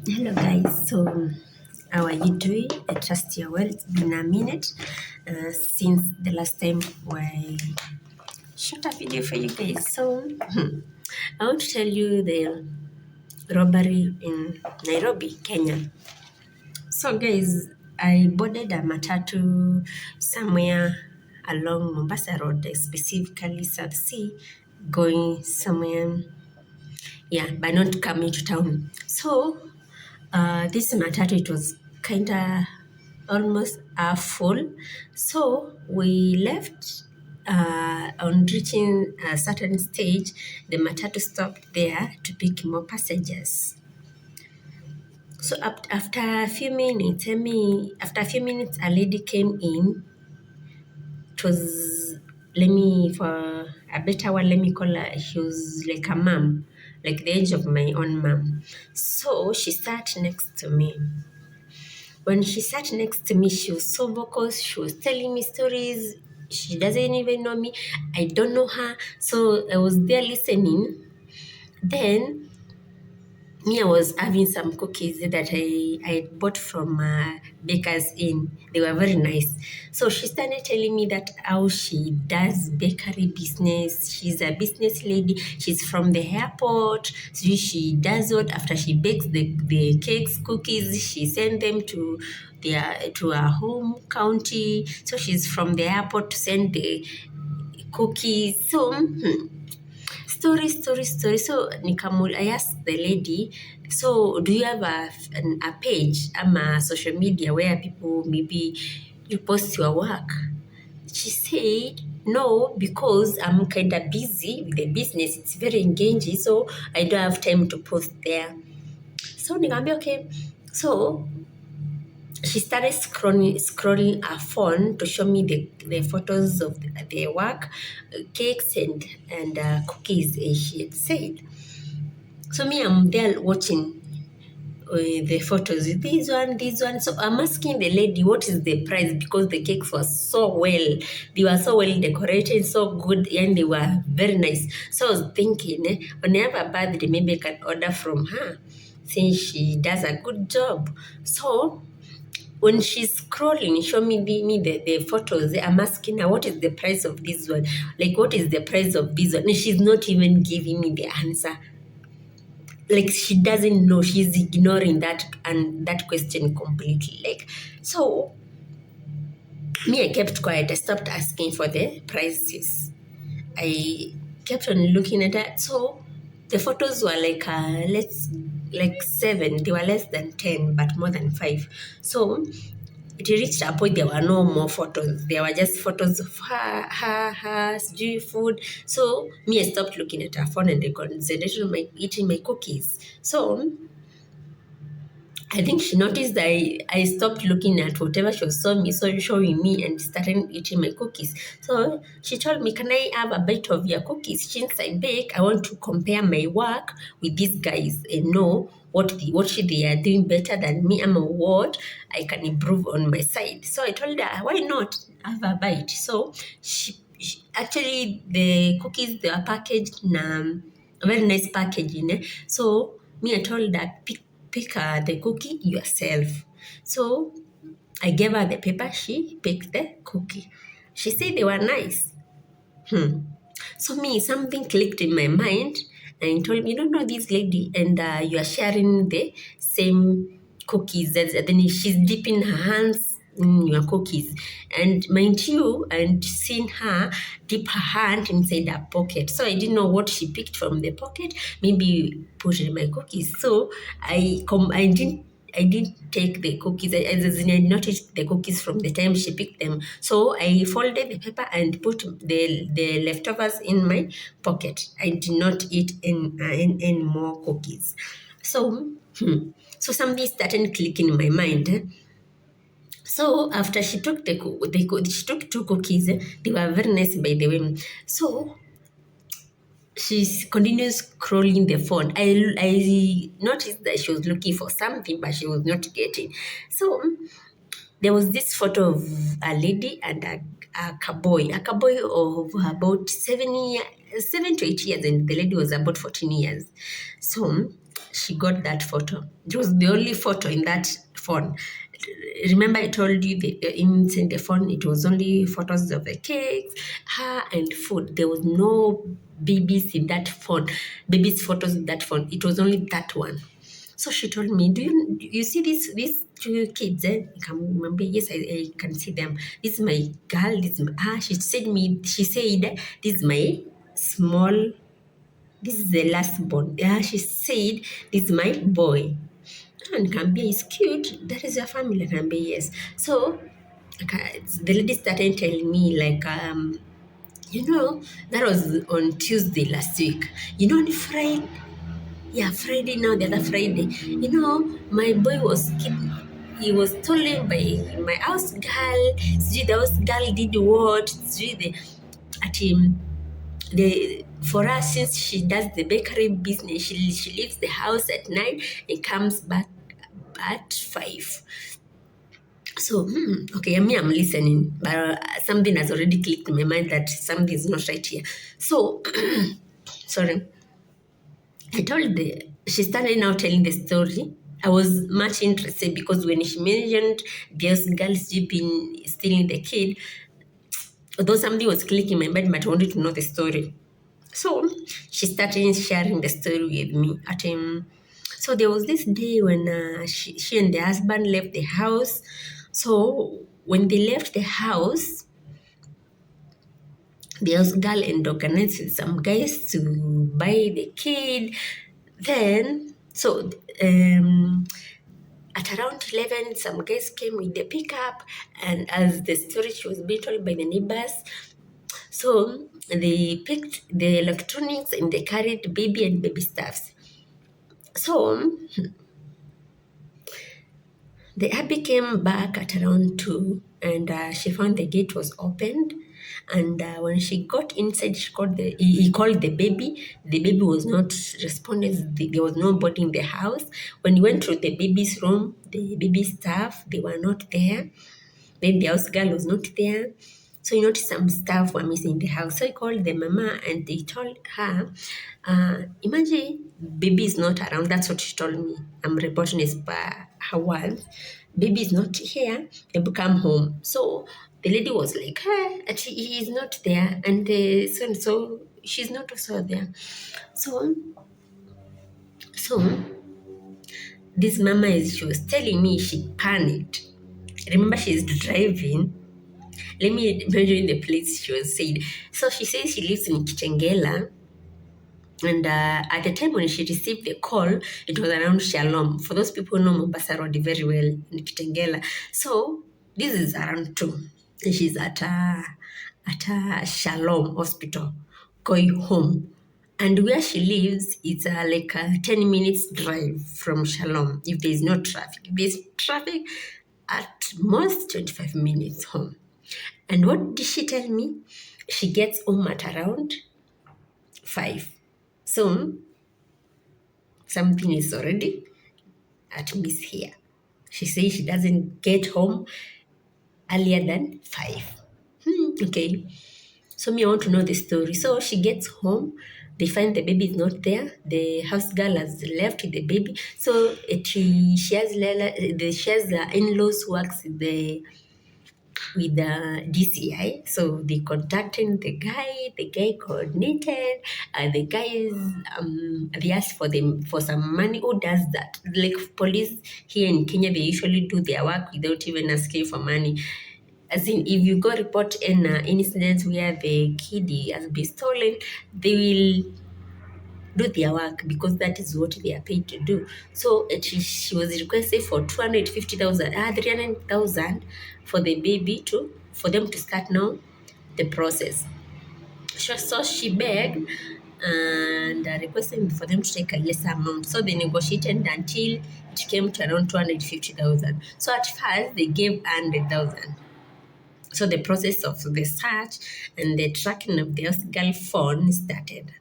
Hello guys, so how are you doing? I trust you're well. It's been a minute since the last time I shot a video for you guys. So I want to tell you the robbery in Nairobi, Kenya. So guys, I boarded a matatu somewhere along Mombasa Road, specifically South Sea, going somewhere, yeah, but not coming to town. So this matatu, it was kind of almost full. So we left on reaching a certain stage. The matatu stopped there to pick more passengers. So after a few minutes, a lady came in. It was, for a better word, let me call her, she was like a mom, like the age of my own mom. So she sat next to me. When she sat next to me, she was so vocal. She was telling me stories. She doesn't even know me. I don't know her. So I was there listening. Then me, I was having some cookies that I bought from Baker's Inn. They were very nice. So she started telling me that how she does bakery business. She's a business lady. She's from the airport. So she does what after she bakes the cakes, cookies, she sends them to her home county. So she's from the airport to send the cookies. So story. So I asked the lady, so do you have a page, a social media where people maybe you post your work? She said, no, because I'm kind of busy with the business. It's very engaging, so I don't have time to post there. So nikamwambia, okay. So she started scrolling her phone to show me the photos of the work, cakes and cookies, as she had said. So me, I'm there watching the photos. This one. So I'm asking the lady, what is the price? Because the cakes were so well. They were so well decorated, so good, and they were very nice. So I was thinking, when I have a birthday, maybe I can order from her, since she does a good job. So when she's scrolling, show me the photos, I'm asking her, what is the price of this one? Like, what is the price of this one? And she's not even giving me the answer. Like, she doesn't know. She's ignoring that question completely. Like, so me, I kept quiet. I stopped asking for the prices. I kept on looking at it. So the photos were like 7. They were less than 10, but more than 5. So it reached a point there were no more photos. There were just photos of her, food. So me, I stopped looking at her phone and I concentrated on eating my cookies. So I think she noticed that I stopped looking at whatever she was showing me and started eating my cookies. So she told me, can I have a bite of your cookies? Since I bake, I want to compare my work with these guys and know what they are doing better than me and what I can improve on my side. So I told her, why not have a bite? So she actually, the cookies, they are packaged in a very nice packaging. So me, I told her, pick the cookie yourself. So I gave her the paper. She picked the cookie. She said they were nice. So me, something clicked in my mind and told me, you don't know this lady and you are sharing the same cookies. Then she's dipping her hands in your cookies. And mind you, and seeing her dip her hand inside her pocket. So I didn't know what she picked from the pocket, maybe put in my cookies. So I didn't take the cookies. As in, I noticed the cookies from the time she picked them. So I folded the paper and put the leftovers in my pocket. I did not eat any more cookies. So, so something started clicking in my mind. So after she took she took 2 cookies. They were very nice, by the way. So she continues scrolling the phone. I noticed that she was looking for something, but she was not getting. So there was this photo of a lady and a cowboy of about 7 to 8 years, and the lady was about 14 years. So she got that photo. It was the only photo in that phone. Remember, I told you in the phone, it was only photos of the cakes, her, and food. There was no babies in that phone, babies' photos in that phone. It was only that one. So she told me, do you see these two kids? I can remember, yes, I can see them. This is my girl. She said, this is my small, this is the last born. Yeah, she said, this is my boy. And Kambia is cute. That is your family, Kambia, yes. So the lady started telling me, like, that was on Tuesday last week. On Friday, yeah, Friday now, the other Friday, my boy was he was stolen by my house girl. The house girl did what? At him, for us, since she does the bakery business, she leaves the house at 9 and comes back at 5. So, okay, I'm listening, but something has already clicked in my mind that something is not right here. So, sorry. She started now telling the story. I was much interested because when she mentioned those girls been stealing the kid, although something was clicking in my mind, but I wanted to know the story. So she started sharing the story with me. So there was this day when she and the husband left the house. So when they left the house, the house girl and organized some guys to buy the kid. Then, so at around 11, some guys came with the pickup, and as the story was being told by the neighbors, so they picked the electronics and they carried baby and baby stuffs. So the Abby came back at around 2, and she found the gate was opened. And when she got inside, he called the baby. The baby was not responding. There was nobody in the house. When he went to the baby's room, the baby staff, they were not there. Then the house girl was not there. So he noticed some stuff were missing in the house. So he called the mama and they told her, imagine baby is not around. That's what she told me. I'm reporting as per her words. Baby is not here. They come home. So the lady was like, he is not there. And so she's not also there. So this mama, she was telling me she panicked. Remember, she's driving. Let me imagine the place she was saying. So she says she lives in Kitengela. And at the time when she received the call, it was around Shalom. For those people who know Mombasa Road very well in Kitengela. So this is around 2. And she's at Shalom Hospital going home. And where she lives, it's like a 10 minutes drive from Shalom if there's no traffic. If there's traffic, at most 25 minutes home. And what did she tell me? She gets home at around 5. So something is already at miss here. She says she doesn't get home earlier than 5. Okay. So I want to know the story. So she gets home. They find the baby is not there. The house girl has left with the baby. So she has the in-laws who works with the DCI. So they contacted the guy coordinated, the guys, they asked for some money. Who does that? Like police here in Kenya, they usually do their work without even asking for money. As in, if you go report an incident where the kid has been stolen, they will do their work because that is what they are paid to do. So she was requested for 250,000, 300,000 for the baby for them to start now the process. So she begged and requested for them to take a lesser amount. So they negotiated until it came to around 250,000. So at first they gave 100,000. So the process of the search and the tracking of the girl phone started.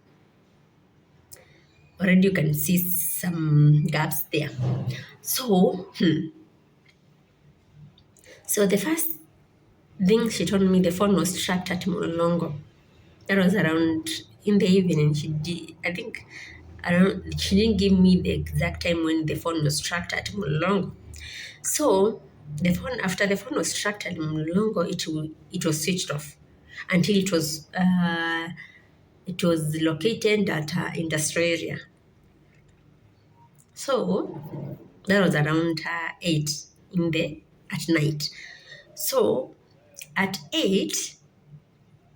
Already you can see some gaps there. So the first thing she told me, the phone was tracked at Molongo. That was around in the evening. I think around. She didn't give me the exact time when the phone was tracked at Mulongo. So the phone, after the phone was tracked at Mulongo, it was switched off until it was located at industrial area. So that was around 8 in the at night. So at 8,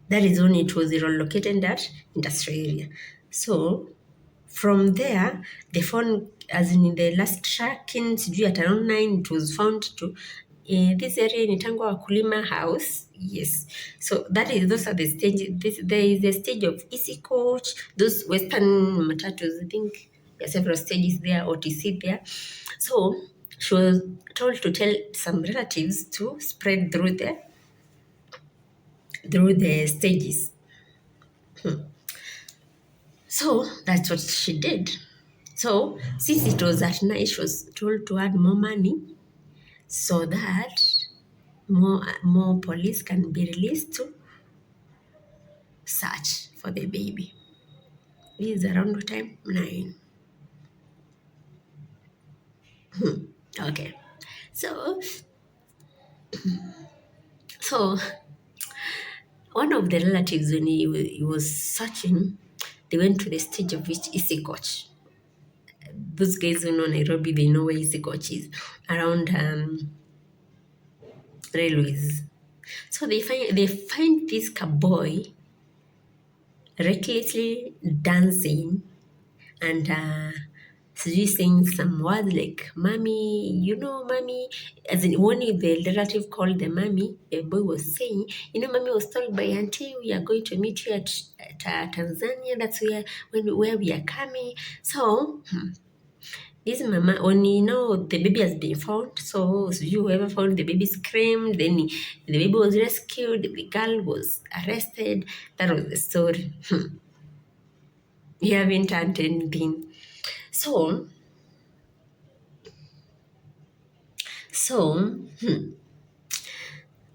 that is when it was relocated at industrial area. So from there, the phone, as in the last tracking, sijui at around 9, it was found to this area in Itangwa Wakulima House. Yes. So those are the stages. There is a stage of easy coach, those Western matatus, I think there are several stages there, OTC there. So she was told to tell some relatives to spread through the stages. So that's what she did. So since it was at night, she was told to add more money so that more police can be released to search for the baby. This is around what time? 9. Okay. So one of the relatives, when he was searching, they went to the stage of which Easy Coach. Those guys who know Nairobi, they know where Easy Coach is, around railways. So they find this cowboy recklessly dancing and sijui saying some words like mommy, mommy, as in when the relative called the mommy, the boy was saying, mommy was told by auntie we are going to meet you at Tanzania, that's where we are coming. So this mama, when the baby has been found, so whoever found the baby screamed, then the baby was rescued, the girl was arrested. That was the story. We haven't done anything. So,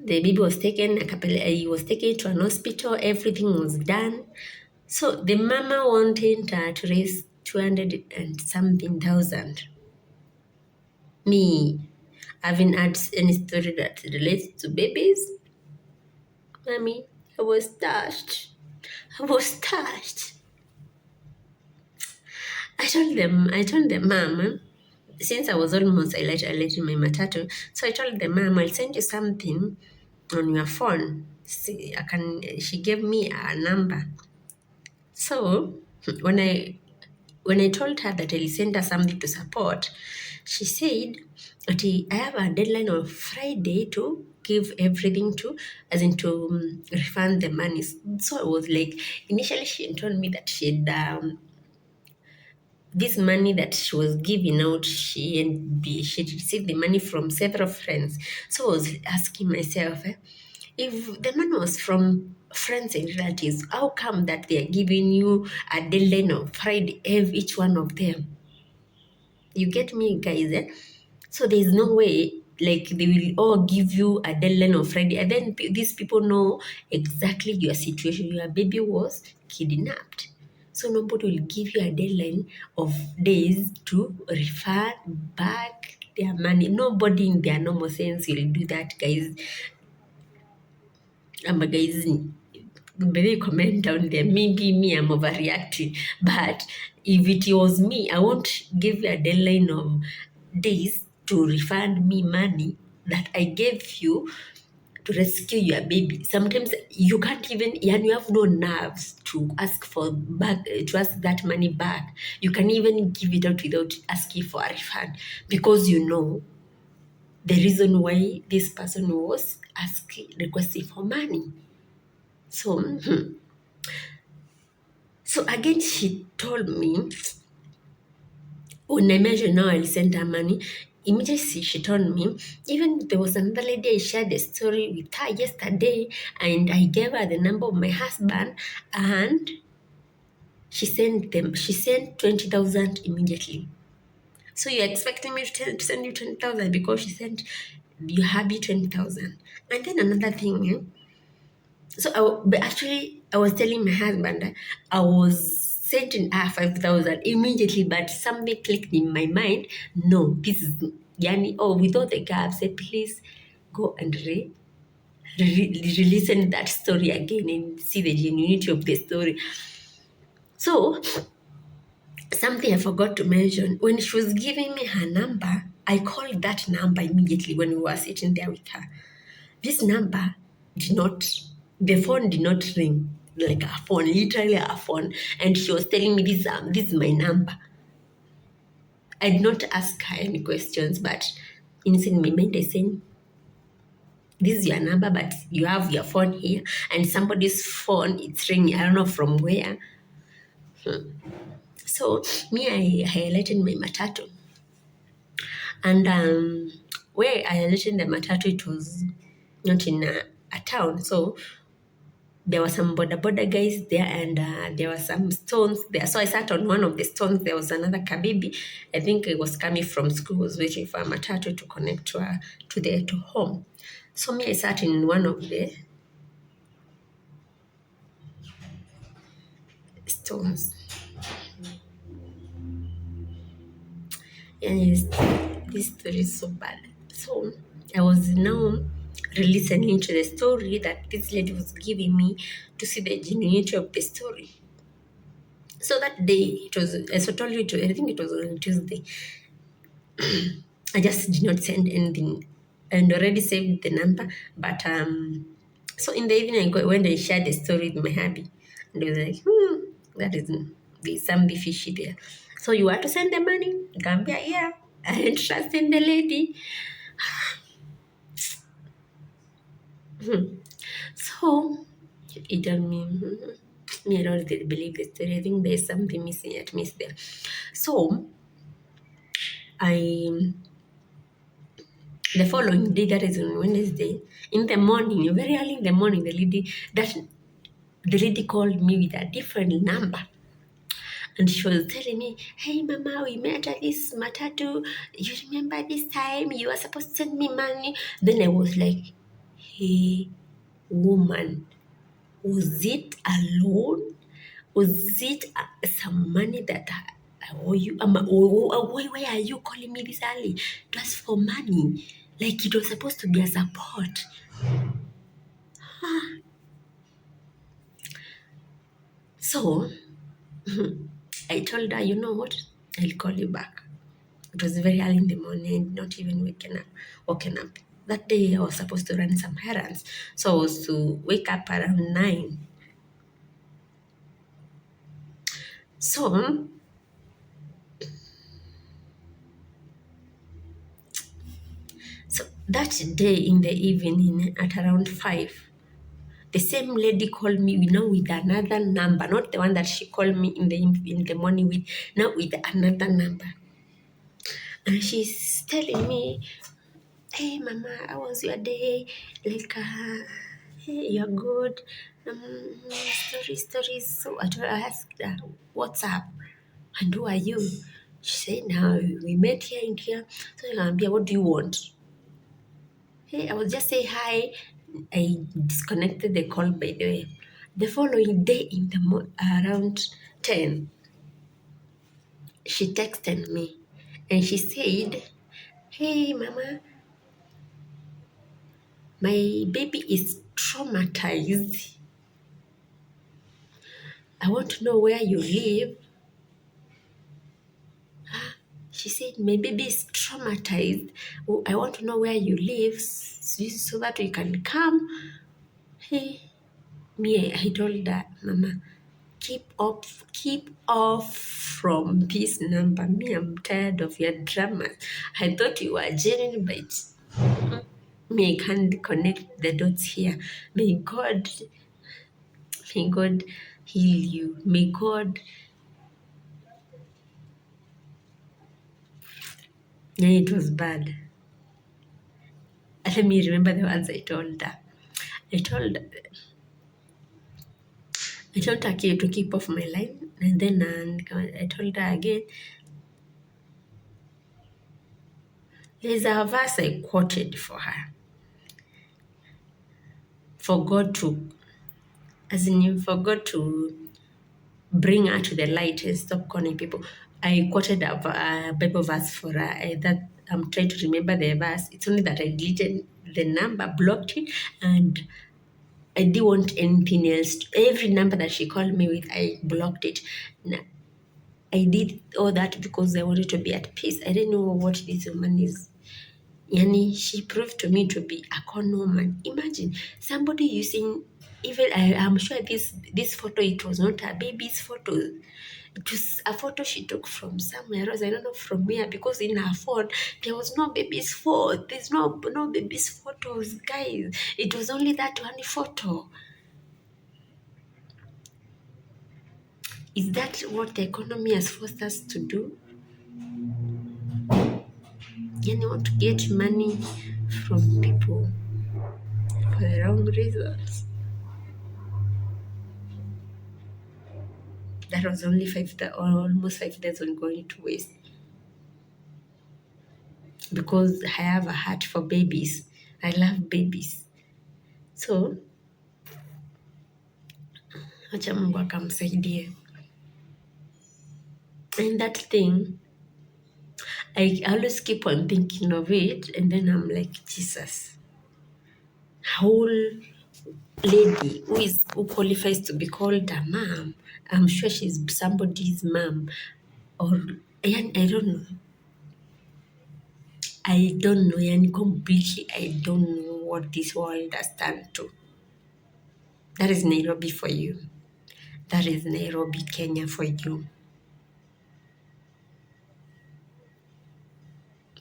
the baby was taken, he was taken to an hospital, everything was done. So the mama wanted to raise 200 and something thousand. Me, I haven't had any story that relates to babies. Mommy, I was touched. I was touched. I told the mom, since I was almost I let in my matatu, so I told the mom, I'll send you something on your phone. See, she gave me a number. So when I told her that I'll send her something to support, she said that I have a deadline on Friday to give everything to, as in to refund the money. So I was like, initially she told me that she'd this money that she was giving out, she received the money from several friends. So I was asking myself, if the money was from friends and relatives, how come that they are giving you a deadline on Friday, each one of them? You get me, guys? So there's no way like they will all give you a deadline on Friday, and then these people know exactly your situation. Your baby was kidnapped. So nobody will give you a deadline of days to refund back their money. Nobody in their normal sense will do that, guys. Guys, maybe comment down there. Maybe me, I'm overreacting. But if it was me, I won't give you a deadline of days to refund me money that I gave you to rescue your baby. Sometimes you can't even, and you have no nerves to ask to ask that money back. You can even give it out without asking for a refund, because you know the reason why this person was requesting for money. So again, she told me, when I mentioned now I'll send her money, immediately she told me, even there was another lady I shared the story with her yesterday, and I gave her the number of my husband, and she sent 20,000 immediately. So you're expecting me to send you 20,000 because she sent your hubby 20,000. And then another thing, but actually, I was telling my husband, I was sent in 5,000 immediately, but something clicked in my mind. No, this is Yani. Oh, without the guy, I said, please go and re-listen that story again and see the genuinity of the story. So, something I forgot to mention, when she was giving me her number, I called that number immediately when we were sitting there with her. This number did not, the phone did not ring like a phone, literally a phone. And she was telling me, this is my number. I did not ask her any questions, but inside my mind, I said, this is your number, but you have your phone here, and somebody's phone, it's ringing. I don't know from where. So me, I highlighted my matatu. And where I highlighted the matatu, it was not in a town. So there were some border guys there, and there were some stones there. So I sat on one of the stones. There was another kabibi. I think it was coming from school, was waiting for a matatu to connect to home. So me, I sat in one of the stones. And this story is so bad. So I was now listening to the story that this lady was giving me to see the genuinity of the story. So that day, it was, as I told you, I think it was on Tuesday. I just did not send anything and already saved the number. But so in the evening, when I shared the story with my hubby, and he was like, that is, there's something fishy there. So you want to send the money? Gambia, yeah. I didn't trust in the lady. So he told me, me, I don't really believe the story. I think there's something missing at miss there. So I the following day, that is on Wednesday, in the morning, very early in the morning, the lady called me with a different number. And she was telling me, hey mama, we met at this matatu. You remember this time you were supposed to send me money? Then I was like, hey woman, was it a loan? Was it some money that I owe you? Why are you calling me this early? Just for money. Like it was supposed to be a support. So I told her, you know what? I'll call you back. It was very early in the morning, not even woken up. That day I was supposed to run some errands. So I was to wake up around 9. So that day in the evening at around 5, the same lady called me now with another number, not the one that she called me in the morning with, now with another number. And she's telling me, hey mama, how was your day? Like, hey, you're good. Stories. So I asked her, what's up? And who are you? She said, now we met here and here. So I said, what do you want? Hey, I was just say hi. I disconnected the call, by the way. The following day in the around 10, she texted me and she said, hey mama, my baby is traumatized. I want to know where you live. She said, my baby is traumatized. I want to know where you live so that we can come. Hey, I told her, mama, keep off from this number. Me, I'm tired of your drama. I thought you were genuine, but me, I can't connect the dots here. May God heal you. May God. Yeah, it was bad. Let me remember the words I told her. I told her to keep off my line, and then I told her again. There's a verse I quoted for her. For God to bring her to the light and stop calling people. I quoted a Bible verse for her. That I'm trying to remember the verse. It's only that I deleted the number, blocked it, and I didn't want anything else. Every number that she called me with, I blocked it. I did all that because I wanted to be at peace. I didn't know what this woman is. Yani, she proved to me to be a con woman. Imagine somebody using, even I'm sure this photo, it was not a baby's photo. It was a photo she took from somewhere else. I don't know from where, because in her phone there was no baby's photo. There's no baby's photos, guys. It was only that one photo. Is that what the economy has forced us to do? You want to get money from people for the wrong reasons. That was only almost 5,000 going to waste. Because I have a heart for babies. I love babies. So, acha Mungu akamsaidie. And that thing, I always keep on thinking of it, and then I'm like, Jesus, whole lady who qualifies to be called a mom, I'm sure she's somebody's mom, or I don't know. I don't know, and completely, I don't know what this world has turned to. That is Nairobi for you. That is Nairobi, Kenya for you.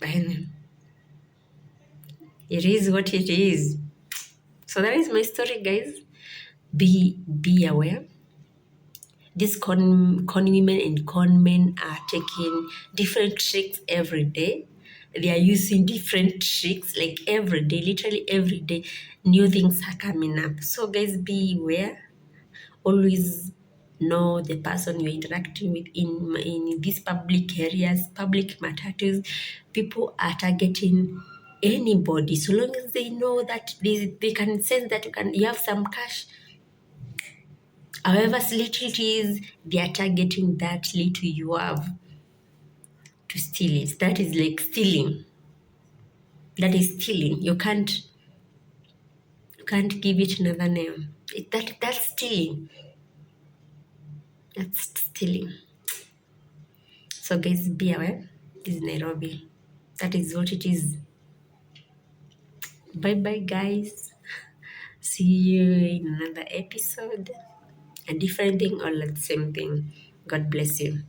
And it is what it is. So that is my story, guys. Be aware. These con women and con men are taking different tricks every day. They are using different tricks like every day, literally every day. New things are coming up. So guys, be aware. Always know the person you're interacting with in these public areas, public matatus. People are targeting anybody, so long as they know that they can sense that you have some cash. However little it is, they are targeting that little you have to steal it. That is like stealing. That is stealing. You can't give it another name. That's stealing. That's stealing. So guys, be aware. This is Nairobi. That is what it is. Bye bye, guys. See you in another episode. A different thing or the same thing. God bless you.